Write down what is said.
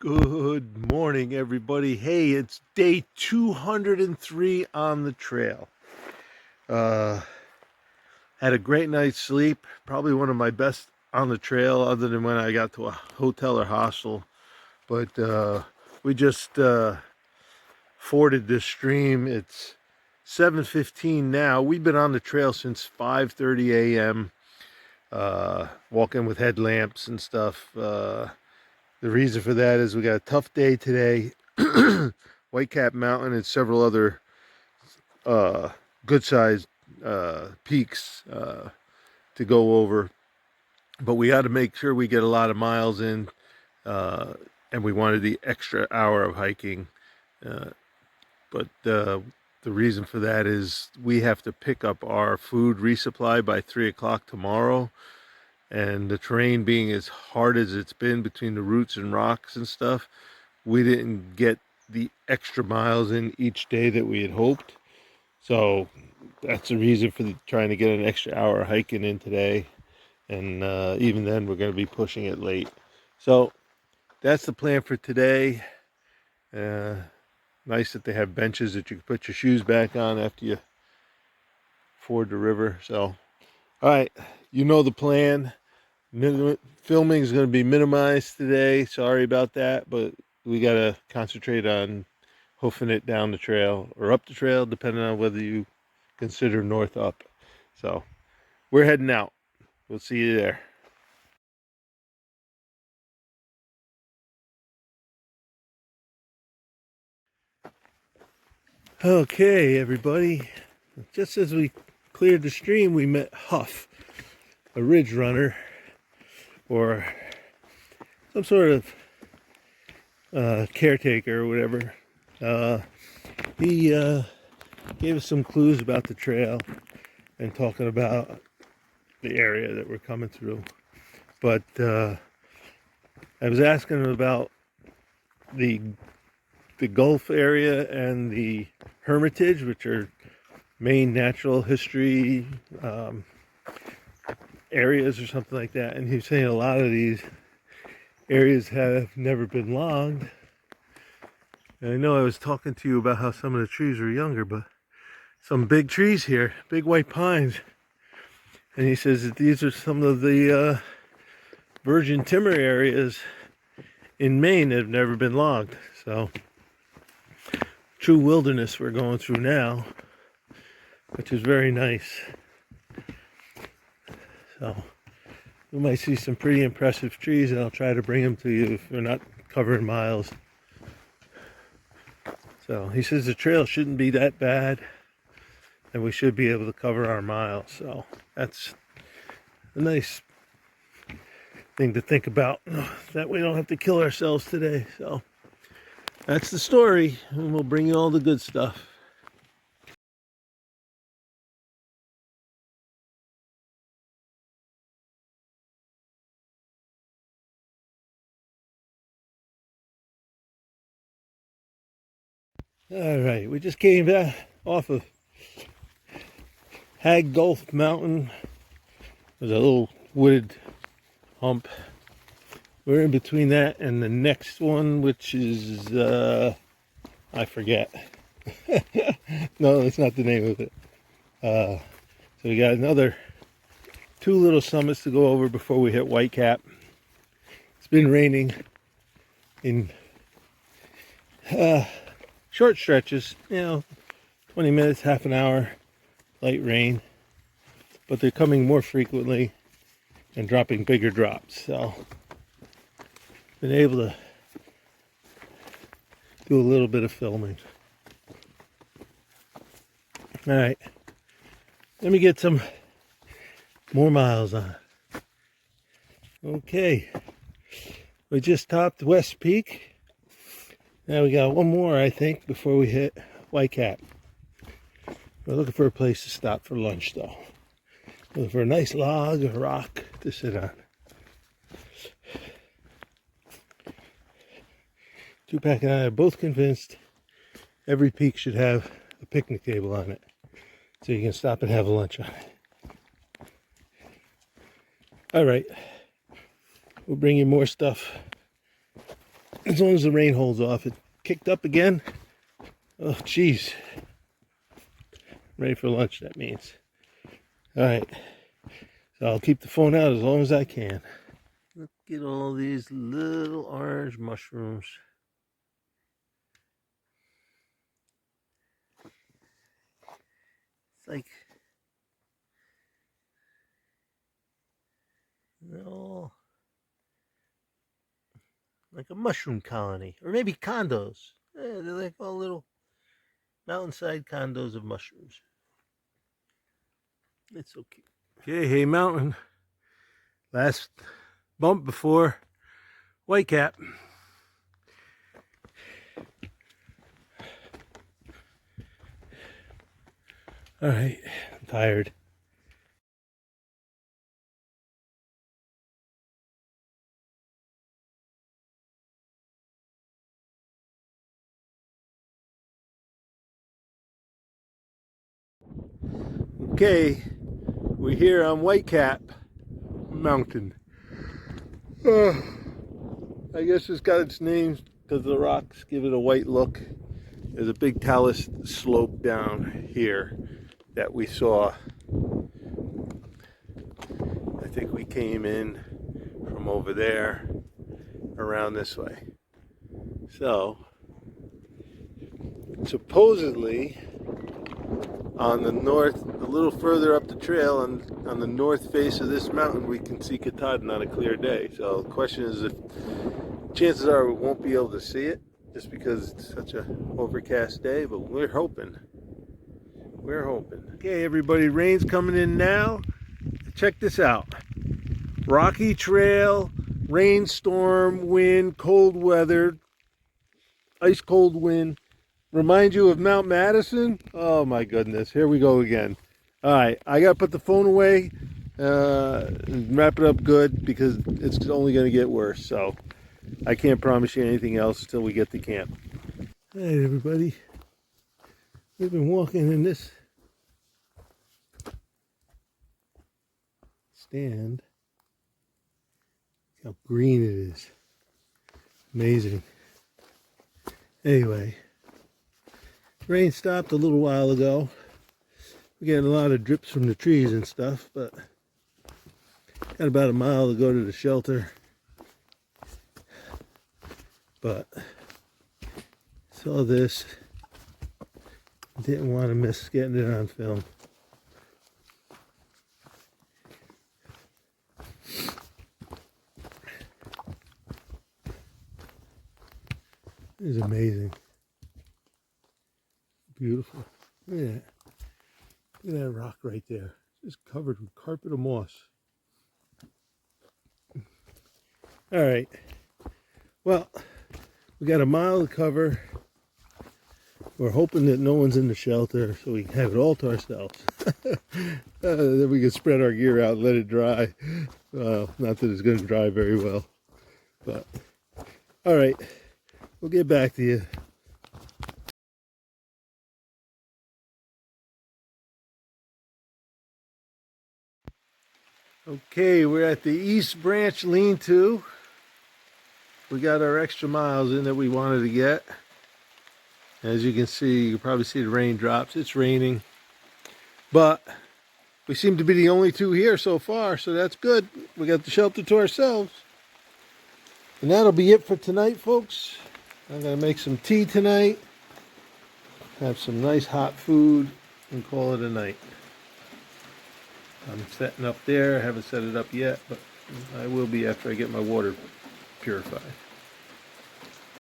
Good morning, everybody. Hey, it's day 203 on the trail. Had a great night's sleep. Probably one of my best on the trail, other than when I got to a hotel or hostel. But we just forded this stream. It's 7:15 now. We've been on the trail since 5:30 a.m. Walking with headlamps and stuff. The reason for that is we got a tough day today. Whitecap Mountain and several other good-sized peaks to go over. But we got to make sure we get a lot of miles in, and we wanted the extra hour of hiking. But the reason for that is we have to pick up our food resupply by 3 o'clock tomorrow. And the terrain being as hard as it's been between the roots and rocks and stuff, we didn't get the extra miles in each day that we had hoped. So that's the reason for trying to get an extra hour hiking in today. And even then, we're going to be pushing it late. So that's the plan for today. Nice that they have benches that you can put your shoes back on after you ford the river. So, all right, you know the plan. Filming is going to be minimized today. Sorry about that, but we got to concentrate on hoofing it down the trail or up the trail, depending on whether you consider north up. So we're heading out. We'll see you there. Okay, everybody. Just as we cleared the stream, we met Huff, a ridge runner, or some sort of caretaker or whatever. He gave us some clues about the trail and talking about the area that we're coming through. But I was asking him about the Gulf area and the Hermitage, which are main natural history areas or something like that. And he was saying a lot of these areas have never been logged. And I know I was talking to you about how some of the trees are younger, but some big trees here, big white pines. And he says that these are some of the virgin timber areas in Maine that have never been logged. So, true wilderness we're going through now, which is very nice. So, we might see some pretty impressive trees, and I'll try to bring them to you if they're not covering miles. So, he says the trail shouldn't be that bad, and we should be able to cover our miles. So, that's a nice thing to think about, that we don't have to kill ourselves today. So, that's the story, and we'll bring you all the good stuff. All right, we just came back off of Hag Gulf Mountain. There's a little wooded hump. We're in between that and the next one, which is, I forget. No, that's not the name of it. So we got another 2 little summits to go over before we hit Whitecap. It's been raining in short stretches, 20 minutes, half an hour, light rain. But they're coming more frequently and dropping bigger drops. So, been able to do a little bit of filming. All right, let me get some more miles on. Okay, we just topped West Peak. Now we got one more, I think, before we hit Whitecap. We're looking for a place to stop for lunch, though. Looking for a nice log or rock to sit on. Tupac and I are both convinced every peak should have a picnic table on it, so you can stop and have lunch on it. All right, we'll bring you more stuff as long as the rain holds off. It kicked up again. Oh, jeez. Ready for lunch, that means. All right. So I'll keep the phone out as long as I can. Look at all these little orange mushrooms. It's like, like a mushroom colony, or maybe condos. Yeah, they're like all little mountainside condos of mushrooms. It's so cute. Okay, hey mountain. Last bump before Whitecap. All right, I'm tired. Okay, we're here on Whitecap Mountain. I guess it's got its name because the rocks give it a white look. There's a big talus slope down here that we saw. I think we came in from over there around this way. So, supposedly, on the north, a little further up the trail, on the north face of this mountain, we can see Katahdin on a clear day. So the question is, if chances are we won't be able to see it, just because it's such a overcast day, but we're hoping. We're hoping. Okay, everybody, rain's coming in now. Check this out. Rocky trail, rainstorm, wind, cold weather, ice cold wind. Remind you of Mount Madison? Oh my goodness, here we go again. All right, I gotta put the phone away, and wrap it up good, because it's only gonna get worse. So I can't promise you anything else until we get to camp. All right, everybody. We've been walking in this stand. Look how green it is. Amazing. Anyway, rain stopped a little while ago. We're getting a lot of drips from the trees and stuff, but got about a mile to go to the shelter. But saw this, didn't want to miss getting it on film. It is amazing. Beautiful. Look at that. Look at that rock right there. Just covered with carpet of moss. All right. Well, we got a mile to cover. We're hoping that no one's in the shelter, so we can have it all to ourselves. Then we can spread our gear out and let it dry. Well, not that it's going to dry very well. But, all right. We'll get back to you. Okay, we're at the East Branch LeanTo. We got our extra miles in that we wanted to get. As you can see, you can probably see the raindrops. It's raining. But we seem to be the only two here so far, so that's good. We got the shelter to ourselves. And that'll be it for tonight, folks. I'm going to make some tea tonight. Have some nice hot food and call it a night. I'm setting up there. I haven't set it up yet, but I will be after I get my water purified.